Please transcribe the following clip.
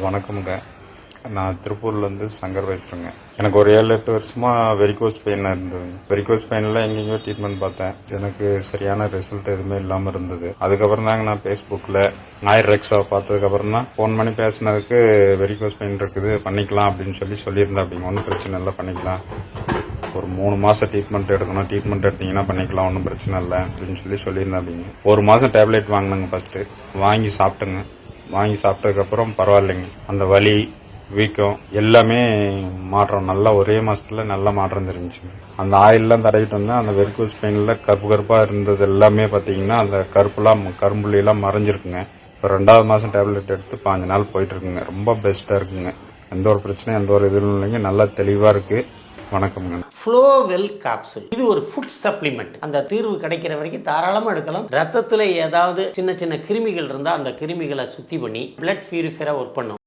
வணக்கமுங்க. நான் திருப்பூர்லேருந்து சங்கர் பேசுகிறேங்க. எனக்கு ஒரு 7-8 வருஷமாக வெரிகோஸ் பெயின் இருந்தது. வெரிகோஸ் பெயினில் எங்கெங்கேயோ ட்ரீட்மெண்ட் பார்த்தேன். எனக்கு சரியான ரிசல்ட் எதுவுமே இல்லாமல் இருந்தது. அதுக்கப்புறம் தாங்க நான் ஃபேஸ்புக்கில் ரெக்ஸா பார்த்ததுக்கப்புறம் தான் ஃபோன் பண்ணி பேசினதுக்கு வெரிகோஸ் பெயின் இருக்குது பண்ணிக்கலாம் அப்படின்னு சொல்லியிருந்தேன். அப்படிங்க ஒன்றும் பிரச்சனை இல்லை, பண்ணிக்கலாம். ஒரு 3 மாதம் ட்ரீட்மெண்ட் எடுக்கணும், ட்ரீட்மெண்ட் எடுத்தீங்கன்னா பண்ணிக்கலாம், ஒன்றும் பிரச்சனை இல்லை அப்படின்னு சொல்லியிருந்தேன். அப்படிங்க 1 மாதம் டேப்லெட் வாங்கினேங்க. ஃபஸ்ட்டு வாங்கி சாப்பிட்டேங்க. வாங்கி சாப்பிட்டதுக்கப்புறம் பரவாயில்லைங்க. அந்த வலி வீக்கம் எல்லாமே மாற்றம் நல்லா ஒரே மாதத்தில் நல்ல மாற்றம் தெரிஞ்சுங்க. அந்த ஆயிலெலாம் தடவிட்டு வந்தேன். அந்த வெரிகோஸ் பெயினில் கருப்பாக இருந்தது எல்லாமே பார்த்தீங்கன்னா அந்த கரும்புள்ளியெல்லாம் மறைஞ்சிருக்குங்க. இப்போ 2வது மாதம் டேப்லெட் எடுத்து 5 நாள் போயிட்டுருக்குங்க. ரொம்ப பெஸ்ட்டாக இருக்குங்க. எந்த ஒரு பிரச்சனையும் எந்த ஒரு இதுவும் இல்லைங்க. நல்லா தெளிவாக இருக்குது. வணக்கம்ங்க. ஃப்ளோவெல் கேப்சூல் இது ஒரு ஃபுட் சப்ளிமெண்ட். அந்த தீர்வு கிடைக்கிற வரைக்கும் தாராளமாக எடுக்கலாம். ரத்தத்தில் ஏதாவது சின்ன சின்ன கிருமிகள் இருந்தால் அந்த கிருமிகளை சுத்தி பண்ணி பிளட் பியூரிஃபையராக ஒர்க் பண்ணும்.